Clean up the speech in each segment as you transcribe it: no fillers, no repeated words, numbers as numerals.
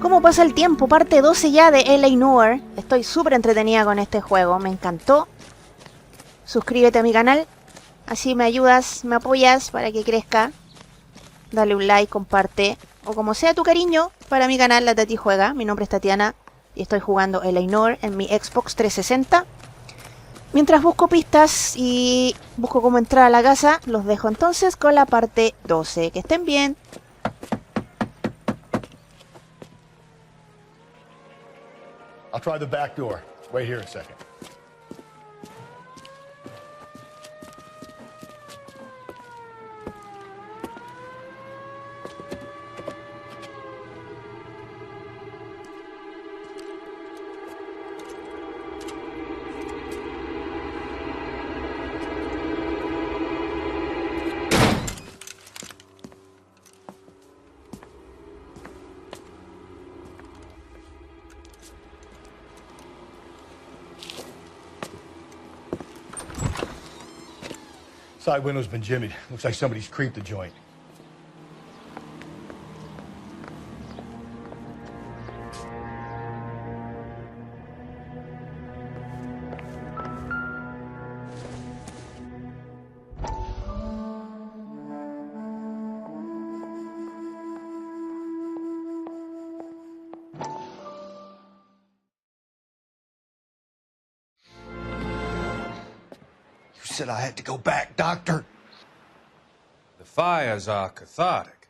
¿Cómo pasa el tiempo? Parte 12 ya de Noire. Estoy súper entretenida con este juego, me encantó. Suscríbete a mi canal, así me ayudas, me apoyas para que crezca. Dale un like, comparte, o como sea tu cariño, para mi canal La Tati Juega. Mi nombre es Tatiana y estoy jugando Noire en mi Xbox 360. Mientras busco pistas y busco cómo entrar a la casa, los dejo entonces con la parte 12. Que estén bien. I'll try the back door. Wait here a second. Side window's been jimmied. Looks like somebody's creeped the joint. You said I had to go back, Doctor. The fires are cathartic.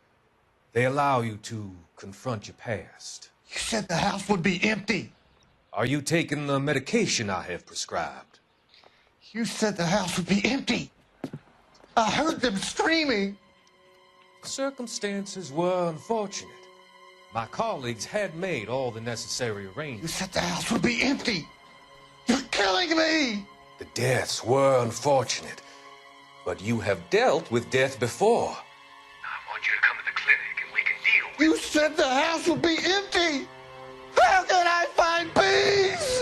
They allow you to confront your past. You said the house would be empty. Are you taking the medication I have prescribed? You said the house would be empty. I heard them screaming. Circumstances were unfortunate. My colleagues had made all the necessary You arrangements. said the house would be empty. You're killing me. The deaths were unfortunate, but you have dealt with death before. I want you to come to the clinic and we can deal with You said the house would be empty. How can I find peace?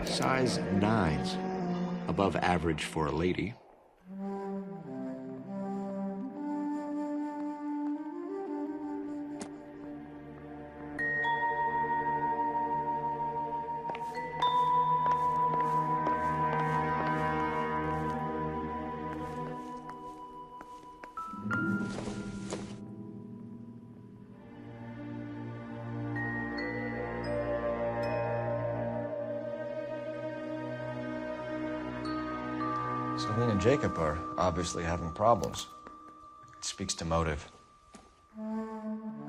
Size 9s, above average for a lady. Celine and Jacob are obviously having problems. It speaks to motive.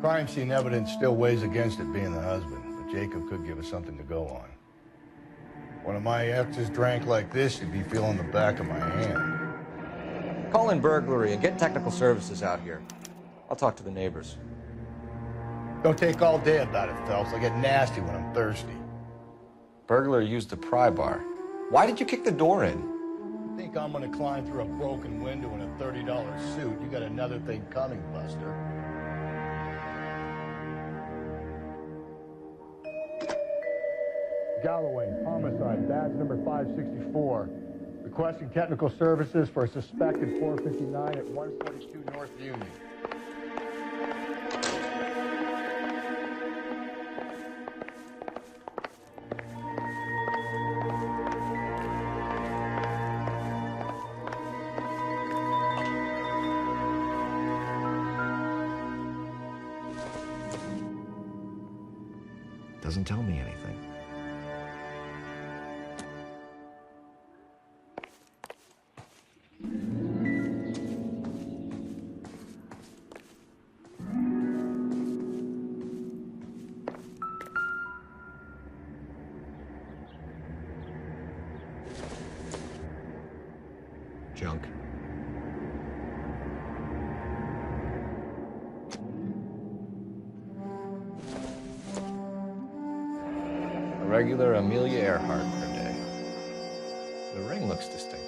Crime scene evidence still weighs against it being the husband, but Jacob could give us something to go on. One of my exes drank like this, you'd be feeling the back of my hand. Call in burglary and get technical services out here. I'll talk to the neighbors. Don't take all day about it, Phelps. I get nasty when I'm thirsty. Burglar used the pry bar. Why did you kick the door in? Think I'm gonna climb through a broken window in a $30 suit? You got another thing coming, Buster. Galloway, homicide, badge number 564. Requesting technical services for a suspected 459 at 142 North Union. Doesn't tell me anything. Junk. regular Amelia Earhart per day. The ring looks distinctive.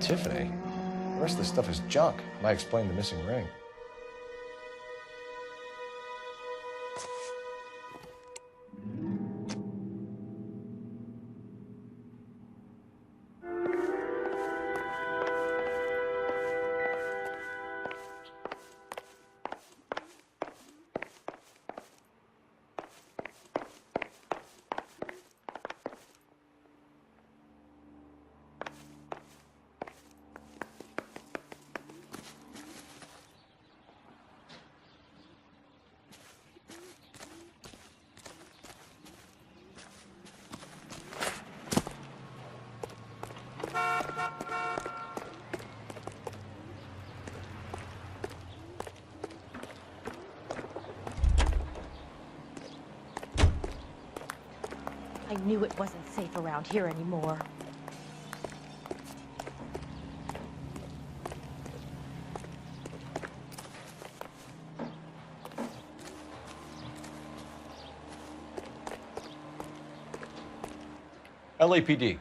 Tiffany? The rest of the stuff is junk. Might explain the missing ring. I knew it wasn't safe around here anymore. LAPD.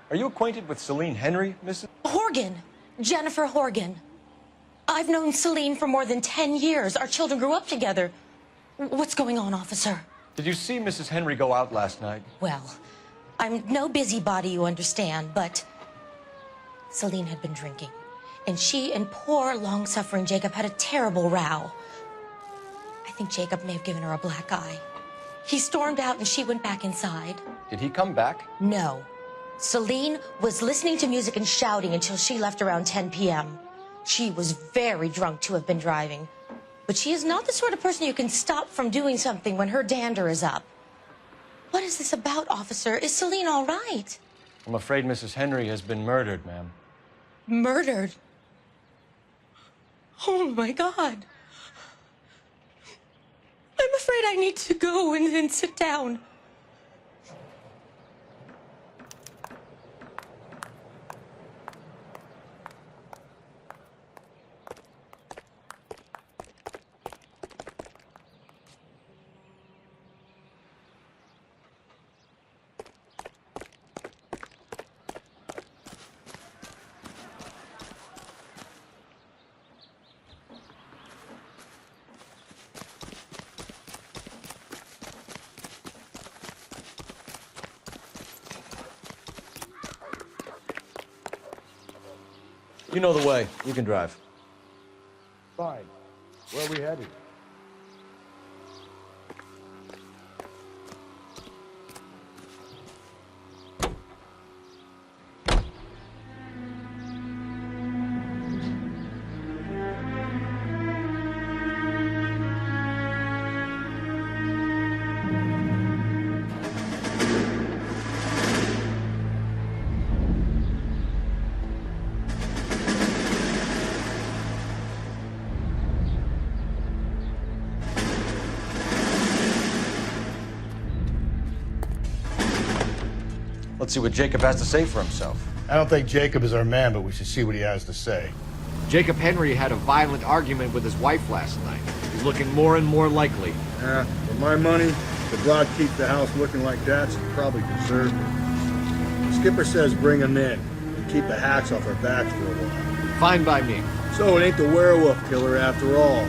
Are you acquainted with Celine Henry, Mrs.? Horgan! Jennifer Horgan. I've known Celine for more than 10 years. Our children grew up together. What's going on, officer? Did you see Mrs. Henry go out last night? Well, I'm no busybody, you understand, but Celine had been drinking. And she and poor, long-suffering Jacob had a terrible row. I think Jacob may have given her a black eye. He stormed out and she went back inside. Did he come back? No. Celine was listening to music and shouting until she left around 10 p.m. She was very drunk to have been driving. But she is not the sort of person you can stop from doing something when her dander is up. What is this about, officer? Is Celine all right? I'm afraid Mrs. Henry has been murdered, ma'am. Murdered? Oh, my God. I'm afraid I need to go and sit down. You know the way. You can drive. Fine. Where are we headed? Let's see what Jacob has to say for himself. I don't think Jacob is our man, but we should see what he has to say. Jacob Henry had a violent argument with his wife last night. He's looking more and more likely. Yeah, for my money, the broad keep the house looking like that, she probably deserved it. The skipper says bring him in and keep the hats off our backs for a while. Fine by me. So it ain't the werewolf killer after all.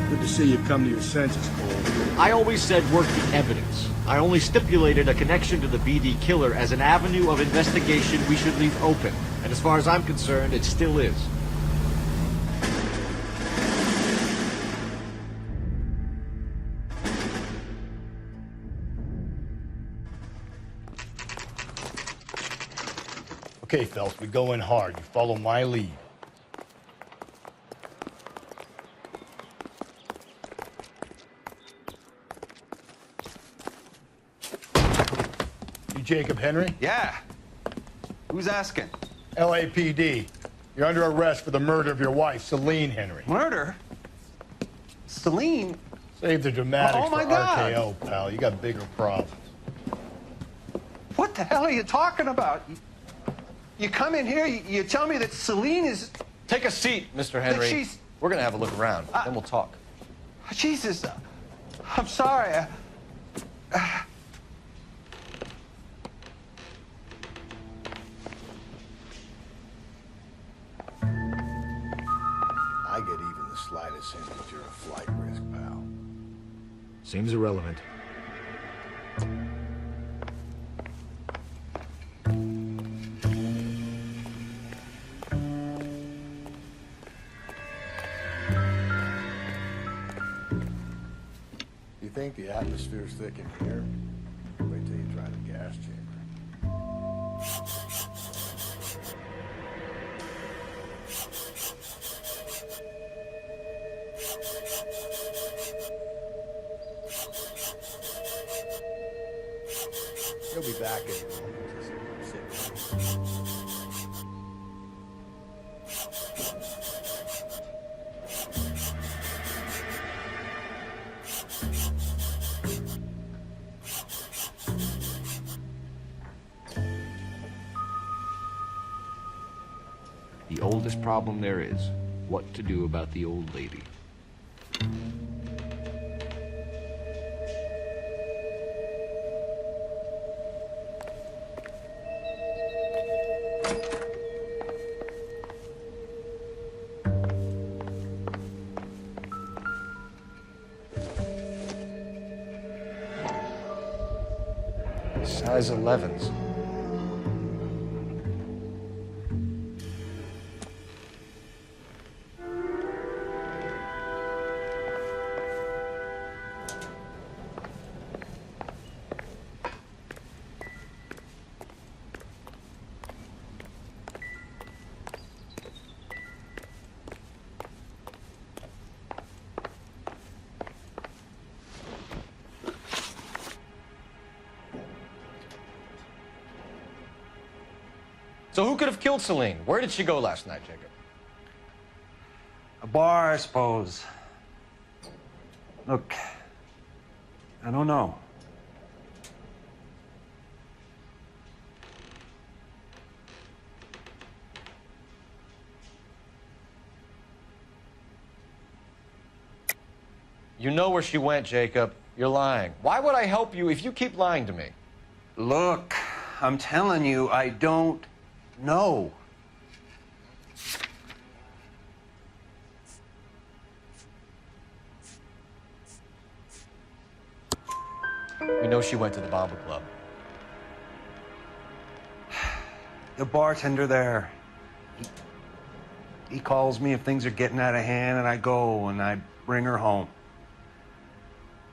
Good to see you come to your senses, Cole. I always said work the evidence. I only stipulated a connection to the BD killer as an avenue of investigation we should leave open. And as far as I'm concerned, it still is. Okay, Phelps, we go in hard. You follow my lead. You Jacob Henry? Yeah. Who's asking? LAPD. You're under arrest for the murder of your wife, Celine Henry. Murder? Celine? Save the dramatics Oh, my for God. RKO, pal. You got bigger problems. What the hell are you talking about? You come in here, you tell me that Celine is... Take a seat, Mr. Henry. she's- We're gonna have a look around, then we'll talk. Jesus, I'm sorry. I get even the slightest hint that you're a flight risk, pal. Seems irrelevant. You think the atmosphere's thick in here? Wait till you try the gas chamber. He'll be back in a moment. Just sit. The oldest problem there is, what to do about the old lady. Size 11s. So who could have killed Celine? Where did she go last night, Jacob? A bar, I suppose. Look, I don't know. You know where she went, Jacob. You're lying. Why would I help you if you keep lying to me? Look, I'm telling you, I don't know. We know she went to the Bamba Club. The bartender there, he calls me if things are getting out of hand, and I go and I bring her home.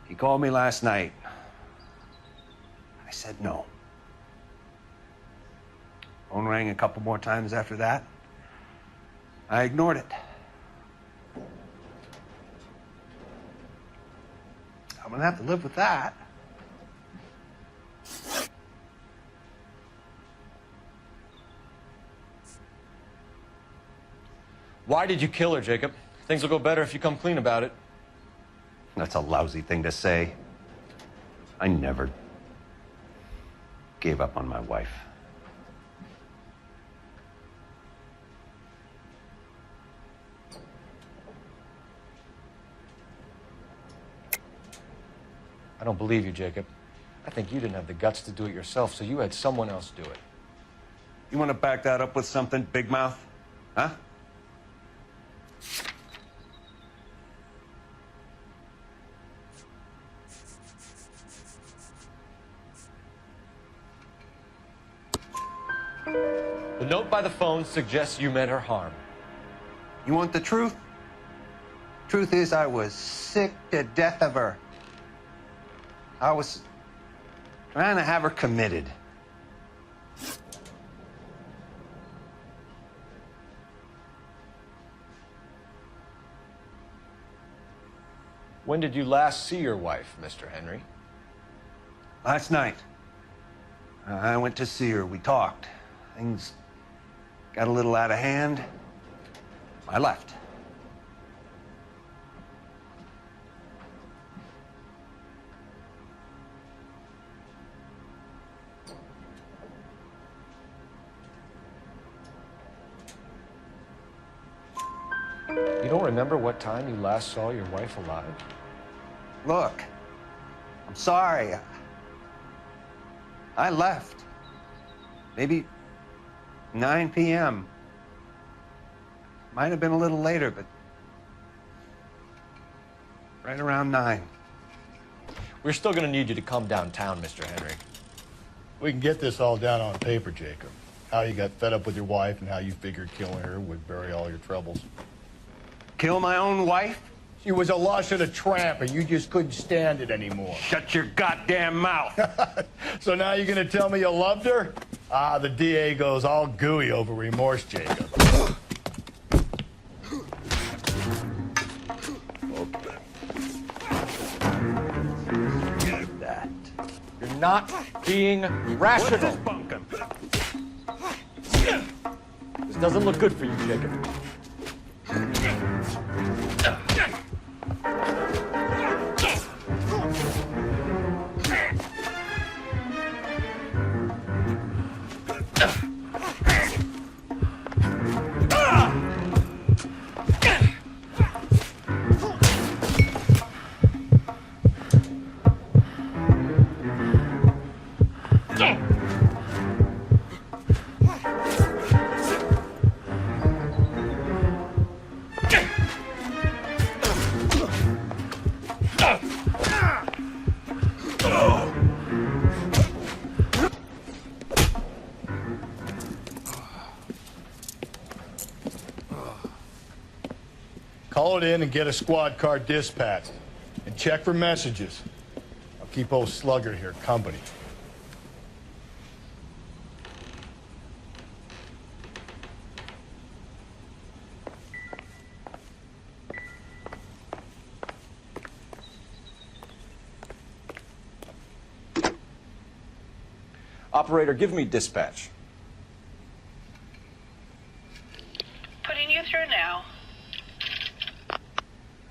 He called me last night. I said no. Phone rang a couple more times after that. I ignored it. I'm gonna have to live with that. Why did you kill her, Jacob? Things will go better if you come clean about it. That's a lousy thing to say. I never gave up on my wife. I don't believe you, Jacob. I think you didn't have the guts to do it yourself, so you had someone else do it. You want to back that up with something, Big Mouth? Huh? The note by the phone suggests you meant her harm. You want the truth? Truth is, I was sick to death of her. I was trying to have her committed. When did you last see your wife, Mr. Henry? Last night, I went to see her. We talked. Things got a little out of hand. I left. You don't remember what time you last saw your wife alive? Look, I'm sorry. I left. Maybe 9 p.m. Might have been a little later, but right around 9. We're still gonna need you to come downtown, Mr. Henry. We can get this all down on paper, Jacob. How you got fed up with your wife and how you figured killing her would bury all your troubles. Kill my own wife? She was a lush and a tramp, and you just couldn't stand it anymore. Shut your goddamn mouth. So now you're gonna tell me you loved her? Ah, the DA goes all gooey over remorse, Jacob. Get that. You're not being rational. This doesn't look good for you, Jacob. Call it in and get a squad car dispatched. And check for messages. I'll keep old Slugger here company. Operator, give me dispatch. Putting you through now.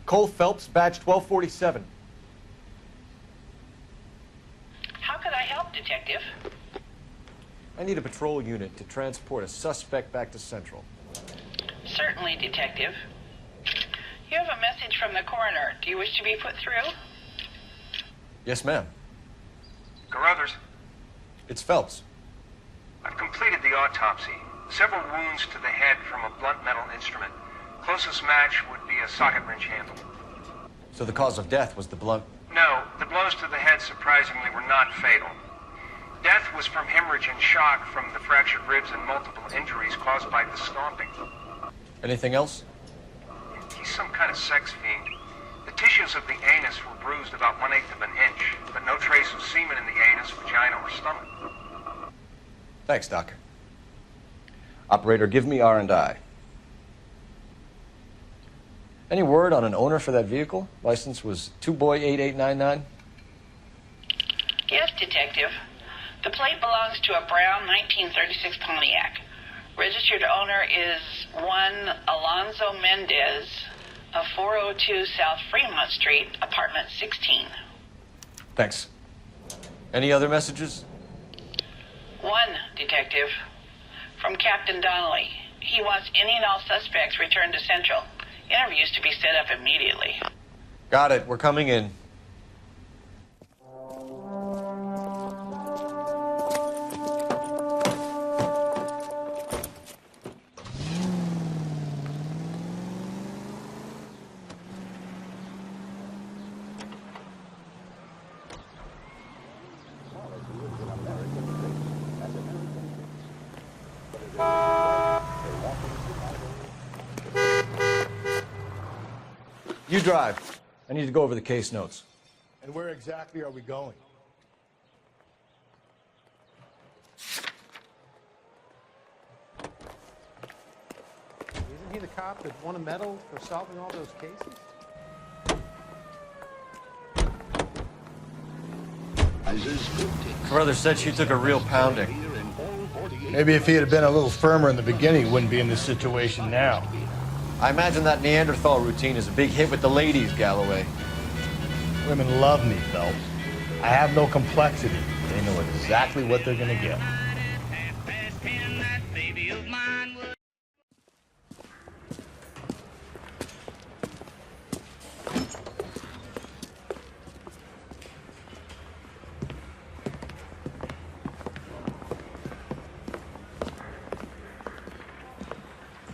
Cole Phelps, badge 1247. How could I help, Detective? I need a patrol unit to transport a suspect back to Central. Certainly, Detective. You have a message from the coroner. Do you wish to be put through? Yes, ma'am. Carruthers, It's Phelps. I've completed the autopsy. Several wounds to the head from a blunt metal instrument. Closest match would be a socket wrench handle. So the cause of death was the blunt... No, the blows to the head surprisingly were not fatal. Death was from hemorrhage and shock from the fractured ribs and multiple injuries caused by the stomping. Anything else? He's some kind of sex fiend. The tissues of the anus were bruised about 1/8 of an inch, but no trace of semen in the anus, vagina, or stomach. Thanks, Doc. Operator, give me R&I. Any word on an owner for that vehicle? License was 2boy8899. Yes, Detective. The plate belongs to a brown 1936 Pontiac. Registered owner is one Alonzo Mendez of 402 South Fremont Street, apartment 16. Thanks. Any other messages? One, Detective. From Captain Donnelly. He wants any and all suspects returned to Central. Interviews to be set up immediately. Got it. We're coming in. You drive. I need to go over the case notes. And where exactly are we going? Isn't he the cop that won a medal for solving all those cases? Carruthers said she took a real pounding. Maybe if he had been a little firmer in the beginning, he wouldn't be in this situation now. I imagine that Neanderthal routine is a big hit with the ladies, Galloway. Women love me, Phelps. I have no complexity. They know exactly what they're gonna get.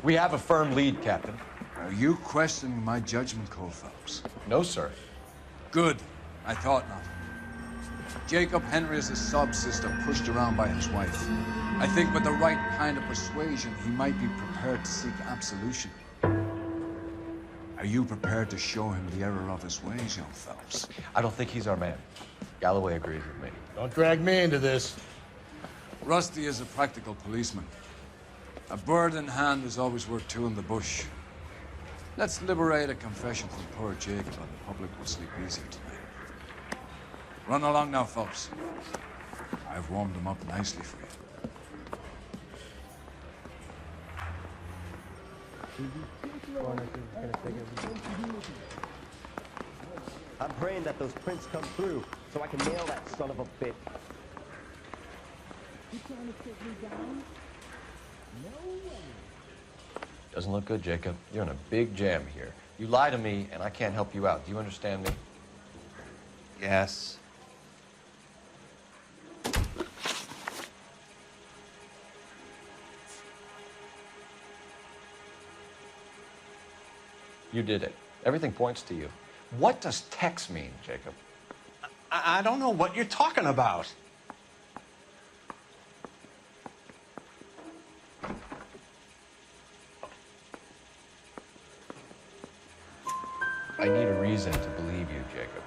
We have a firm lead, Captain. Are you questioning my judgment call, Phelps? No, sir. Good. I thought not. Jacob Henry is a sub-sister pushed around by his wife. I think with the right kind of persuasion, he might be prepared to seek absolution. Are you prepared to show him the error of his ways, young Phelps? I don't think he's our man. Galloway agrees with me. Don't drag me into this. Rusty is a practical policeman. A bird in hand is always worth two in the bush. Let's liberate a confession from poor Jacob, and the public will sleep easier tonight. Run along now, Phelps. I've warmed them up nicely for you. I'm praying that those prints come through so I can nail that son of a bitch. Doesn't look good, Jacob. You're in a big jam here. You lie to me, and I can't help you out. Do you understand me? Yes. You did it. Everything points to you. What does Tex mean, Jacob? I don't know what you're talking about. I need a reason to believe you, Jacob.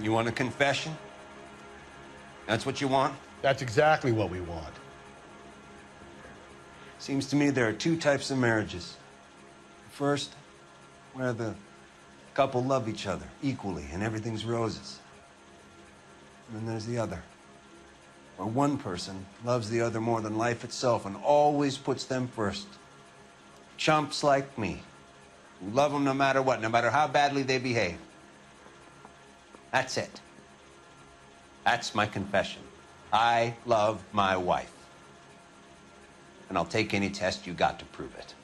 You want a confession? That's what you want? That's exactly what we want. Seems to me there are two types of marriages. First, where the couple love each other equally and everything's roses. And then there's the other, where one person loves the other more than life itself and always puts them first. Chumps like me, who love them no matter what, no matter how badly they behave. That's it. That's my confession. I love my wife. And I'll take any test you got to prove it.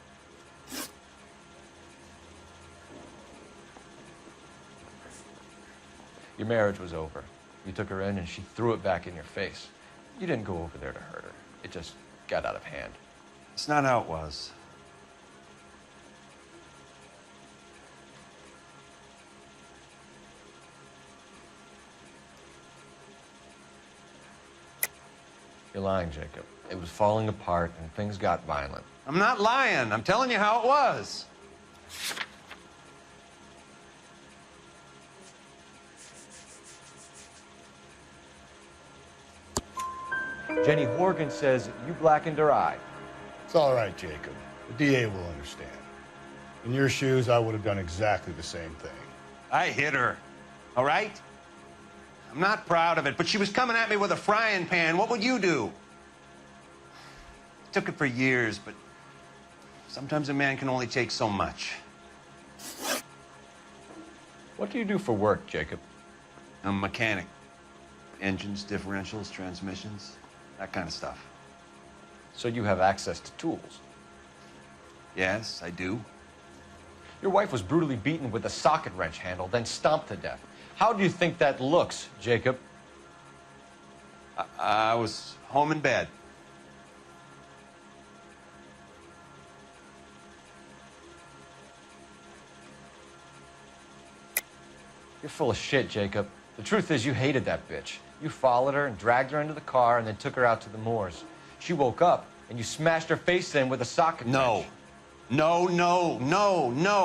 Your marriage was over. You took her in and she threw it back in your face. You didn't go over there to hurt her. It just got out of hand. It's not how it was. You're lying, Jacob. It was falling apart and things got violent. I'm not lying. I'm telling you how it was. Jenny Horgan says you blackened her eye. It's all right, Jacob. The DA will understand. In your shoes, I would have done exactly the same thing. I hit her, all right? I'm not proud of it, but she was coming at me with a frying pan. What would you do? Took it for years, but sometimes a man can only take so much. What do you do for work, Jacob? I'm a mechanic. Engines, differentials, transmissions, that kind of stuff. So you have access to tools? Yes, I do. Your wife was brutally beaten with a socket wrench handle, then stomped to death. How do you think that looks, Jacob? I was home in bed. You're full of shit, Jacob. The truth is you hated that bitch. You followed her and dragged her into the car and then took her out to the moors. She woke up and you smashed her face in with a socket wrench. No.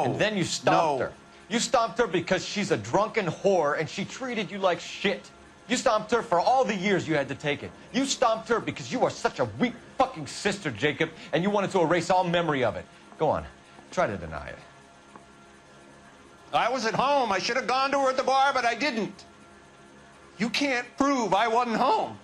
And then you stomped her. You stomped her because she's a drunken whore and she treated you like shit. You stomped her for all the years you had to take it. You stomped her because you are such a weak fucking sister, Jacob, and you wanted to erase all memory of it. Go on. Try to deny it. I was at home. I should have gone to her at the bar, but I didn't. You can't prove I wasn't home.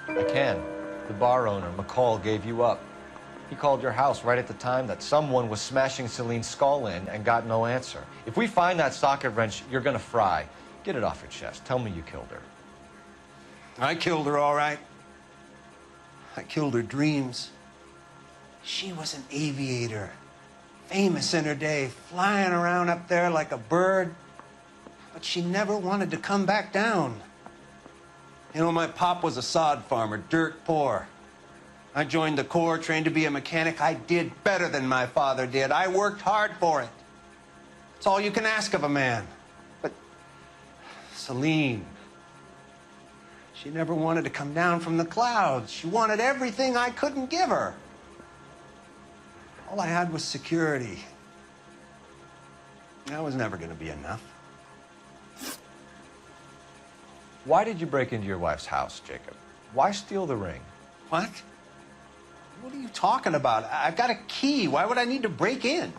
I can. The bar owner, McCall, gave you up. He called your house right at the time that someone was smashing Celine's skull in and got no answer. If we find that socket wrench, you're gonna fry. Get it off your chest. Tell me you killed her. I killed her, all right. I killed her dreams. She was an aviator. famous in her day, flying around up there like a bird. But she never wanted to come back down. You know, my pop was a sod farmer, dirt poor. I joined the Corps, trained to be a mechanic. I did better than my father did. I worked hard for it. It's all you can ask of a man. But Celine, she never wanted to come down from the clouds. She wanted everything I couldn't give her. All I had was security. That was never going to be enough. Why did you break into your wife's house, Jacob? Why steal the ring? What? What are you talking about? I've got a key. Why would I need to break in?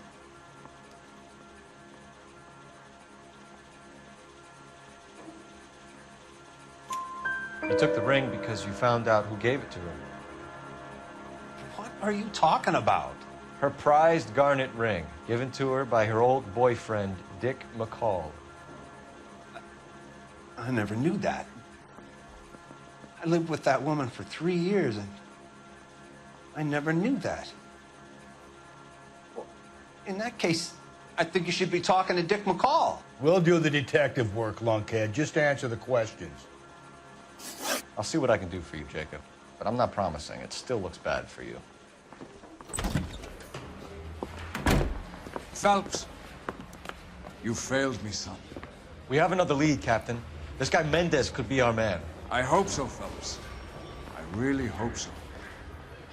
You took the ring because you found out who gave it to her. What are you talking about? Her prized garnet ring, given to her by her old boyfriend, Dick McCall. I never knew that. I lived with that woman for 3 years, and I never knew that. Well, in that case, I think you should be talking to Dick McCall. We'll do the detective work, lunkhead. Just answer the questions. I'll see what I can do for you, Jacob. But I'm not promising. It still looks bad for you. Phelps, you failed me, son. We have another lead, Captain. This guy Mendez could be our man. I hope so, Phelps. I really hope so.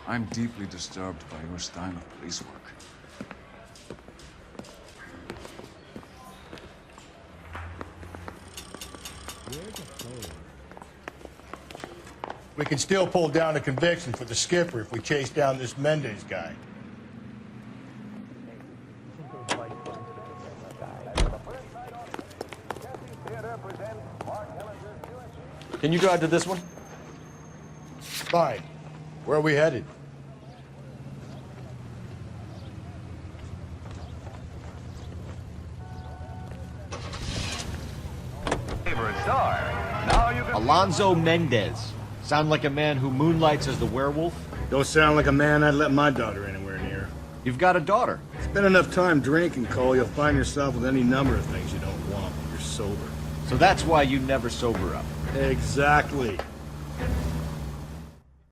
I'm deeply disturbed by your style of police work. We can still pull down a conviction for the skipper if we chase down this Mendez guy. Can you drive to this one? Fine. Where are we headed? Alonzo Mendez. Sound like a man who moonlights as the werewolf? Don't sound like a man I'd let my daughter anywhere near. You've got a daughter. Spend enough time drinking, Cole, you'll find yourself with any number of things you don't want when you're sober. So that's why you never sober up. Exactly.